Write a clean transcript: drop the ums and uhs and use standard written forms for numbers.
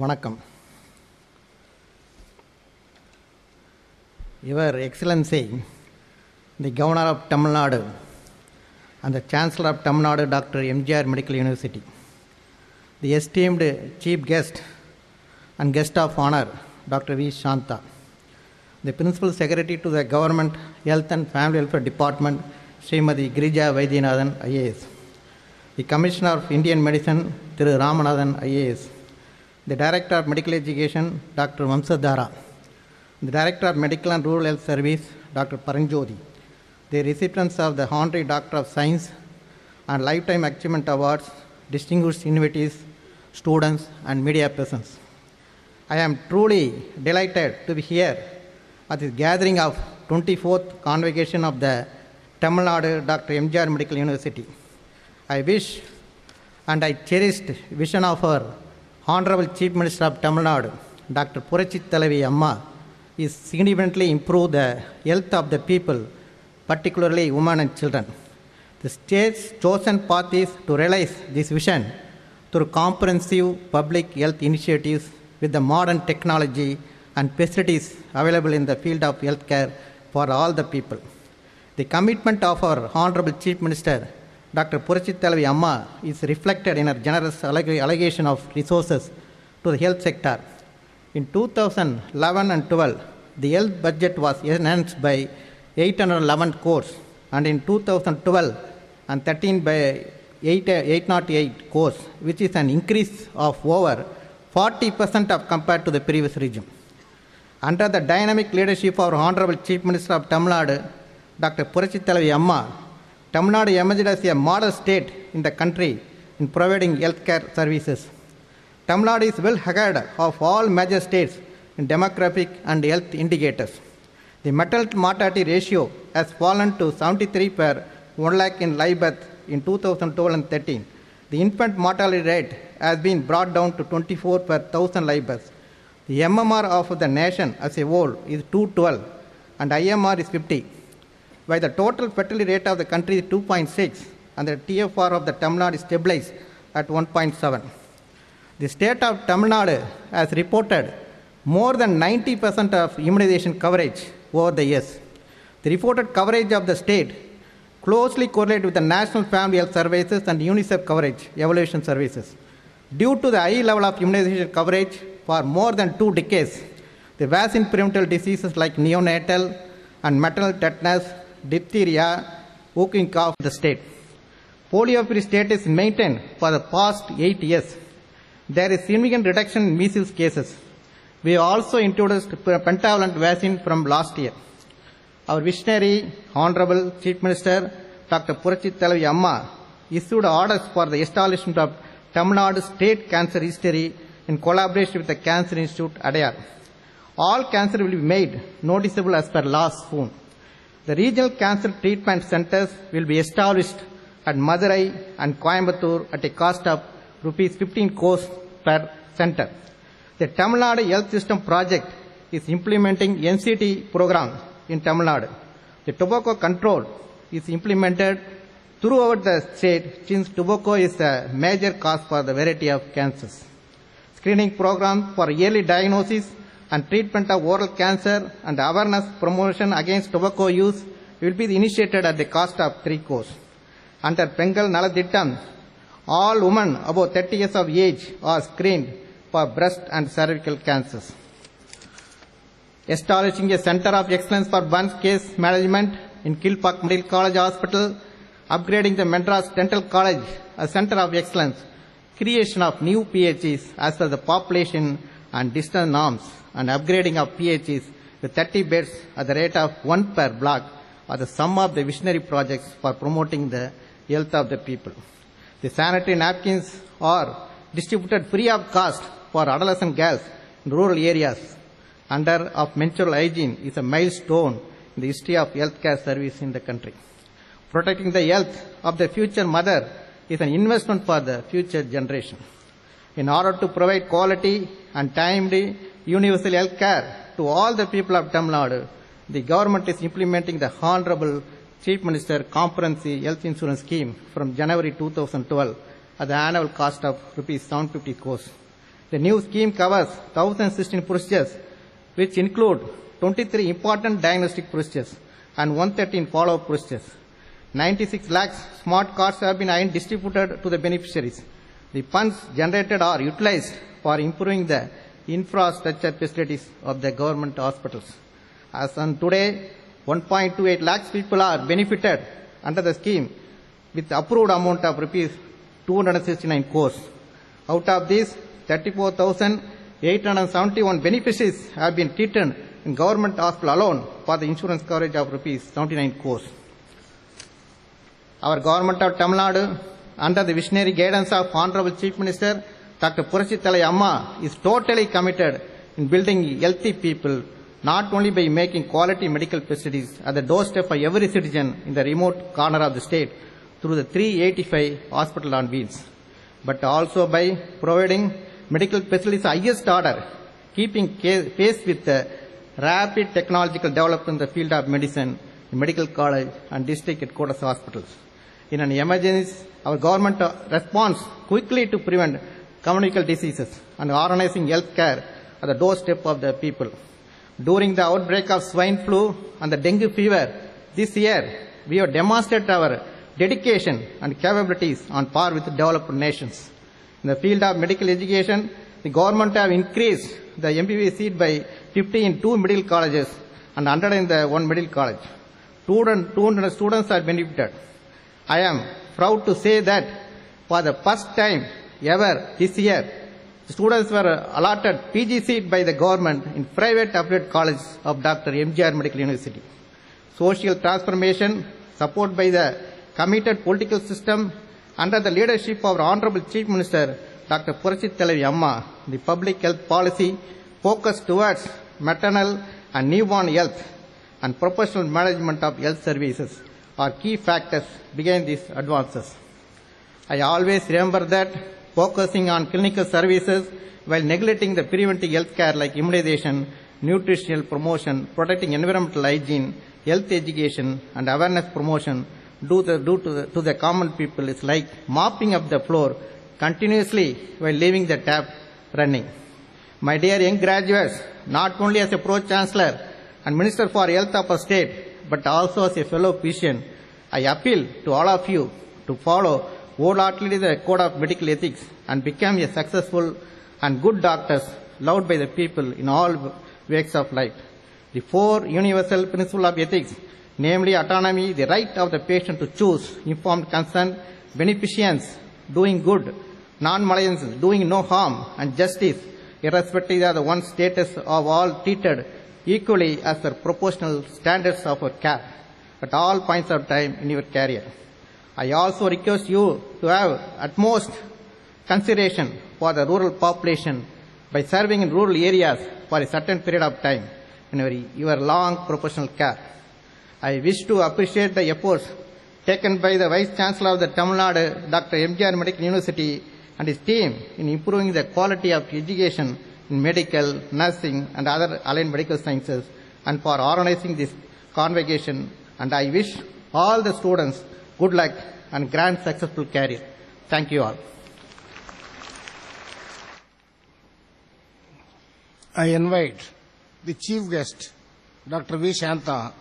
வணக்கம். Your Excellency, the Governor of Tamil Nadu and the Chancellor of Tamil Nadu, Dr. MGR Medical University, the esteemed Chief Guest and Guest of Honor, Dr. V. Shanta, the Principal Secretary to the Government Health and Family Welfare Department, Srimati Girija Vaidyanathan, IAS, the Commissioner of Indian Medicine, Thiru Ramanathan, IAS, the Director of Medical Education, Dr. Vamsadhara, the Director of Medical and Rural Health Service, Dr. Paranjodi, the recipients of the Honorary Doctor of Science and Lifetime Achievement Awards, distinguished invitees, students, and media persons. I am truly delighted to be here at this gathering of 24th Convocation of the Tamil Nadu Dr. MGR Medical University. I wish and I cherished vision of our Honorable Chief Minister of Tamil Nadu, Dr. Purachi Thalavi Amma, is significantly improve the health of the people, particularly women and children. The state's chosen path is to realize this vision through comprehensive public health initiatives with the modern technology and facilities available in the field of healthcare for all the people. The commitment of our Honorable Chief Minister, Dr. Purachi Thalavi Amma, is reflected in her generous allocation of resources to the health sector. In 2011 and 12, the health budget was enhanced by 811 crores, and in 2012 and 13 by 808 crores, which is an increase of over 40% of compared to the previous regime. Under the dynamic leadership of our Honorable Chief Minister of Tamil Nadu, Dr. Purachi Thalavi Amma, Tamil Nadu emerged as a model state in the country in providing healthcare services. Tamil Nadu is well ahead of all major states in demographic and health indicators. The maternal mortality ratio has fallen to 73 per 1 lakh in live birth in 2012 and 13. The infant mortality rate has been brought down to 24 per 1,000 live births. The MMR of the nation as a whole is 212 and IMR is 50, while the total fertility rate of the country is 2.6 and the TFR of the Tamil Nadu is stabilized at 1.7. The state of Tamil Nadu has reported more than 90% of immunization coverage over the years. The reported coverage of the state closely correlates with the National Family Health Services and UNICEF coverage evaluation services. Due to the high level of immunization coverage for more than 2 decades, the vaccine preventable diseases like neonatal and maternal tetanus, diphtheria, whooping cough in the state. Polio-free status is maintained for the past 8 years. There is significant reduction in measles cases. We also introduced pentavalent vaccine from last year. Our visionary, Honorable Chief Minister, Dr. Purachi Thalavi Amma, issued orders for the establishment of Tamil Nadu State Cancer History in collaboration with the Cancer Institute, Adayar. All cancer will be made noticeable as per law soon. The regional cancer treatment centers will be established at Madurai and Coimbatore at a cost of Rs 15 crores per center. The Tamil Nadu Health System Project is implementing NCT program in Tamil Nadu. The tobacco control is implemented throughout the state since tobacco is a major cause for the variety of cancers. Screening program for early diagnosis and treatment of oral cancer and awareness promotion against tobacco use will be initiated at the cost of 3 crores. Under Pengal Naladittam, all women above 30 years of age are screened for breast and cervical cancers. Establishing a Center of Excellence for Burns Case Management in Kilpauk Medical College Hospital, upgrading the Madras Dental College a Center of Excellence, creation of new PHEs as per the population and distance norms, and upgrading of PHEs with 30 beds at the rate of 1 per block are the sum of the visionary projects for promoting the health of the people. The sanitary napkins are distributed free of cost for adolescent girls in rural areas. Under of menstrual hygiene is a milestone in the history of healthcare service in the country. Protecting the health of the future mother is an investment for the future generation. In order to provide quality and timely universal health care to all the people of Tamil Nadu, the government is implementing the Honorable Chief Minister Comprehensive Health Insurance Scheme from January 2012 at the annual cost of Rs 750 crores. The new scheme covers 1,016 procedures, which include 23 important diagnostic procedures and 113 follow-up procedures. 96 lakhs smart cards have been distributed to the beneficiaries. The funds generated are utilized for improving the infrastructure facilities of the government hospitals. As on today, 1.28 lakhs people are benefited under the scheme with approved amount of rupees 269 crores. Out of these, 34,871 beneficiaries have been treated in government hospital alone for the insurance coverage of rupees 79 crores. Our government of Tamil Nadu, under the visionary guidance of Honorable Chief Minister Dr. Purachi Thalai Amma, is totally committed in building healthy people, not only by making quality medical facilities at the doorstep of every citizen in the remote corner of the state through the 385 hospital on wheels, but also by providing medical facilities highest order, keeping pace with the rapid technological development in the field of medicine, medical college and district headquarters hospitals. In an emergency, our government responds quickly to prevent communicable diseases and organizing health care at the doorstep of the people. During the outbreak of swine flu and the dengue fever this year, we have demonstrated our dedication and capabilities on par with developed nations. In the field of medical education, the government have increased the MBBS seat by 50 in 2 medical colleges and 100 in the 1 medical college. 200 students are benefited. I am proud to say that for the first time ever this year, students were allotted PG seat by the government in private affiliate college of Dr. MGR Medical University. Social transformation, supported by the committed political system under the leadership of our Honorable Chief Minister Dr. Purachi Thalai Amma, the public health policy focused towards maternal and newborn health and professional management of health services are key factors behind these advances. I always remember that focusing on clinical services while neglecting the preventive health care like immunization, nutritional promotion, protecting environmental hygiene, health education and awareness promotion to the common people is like mopping up the floor continuously while leaving the tap running. My dear young graduates, not only as a Pro-Chancellor and Minister for Health of our state, but also as a fellow physician, I appeal to all of you to follow wholeheartedly the code of medical ethics and become a successful and good doctors loved by the people in all walks of life. The 4 universal principles of ethics, namely autonomy, the right of the patient to choose, informed consent, beneficence, doing good, non-malignance, doing no harm, and justice, irrespective of the one's status of all treated equally as per proportional standards of our care at all points of time in your career. I also request you to have utmost consideration for the rural population by serving in rural areas for a certain period of time in your long professional care. I wish to appreciate the efforts taken by the Vice Chancellor of the Tamil Nadu, Dr. MGR Medical University and his team in improving the quality of education in medical, nursing and other allied medical sciences and for organizing this convocation, and I wish all the students good luck and grand successful career. Thank you all. I invite the Chief Guest, Dr. V. Shanta,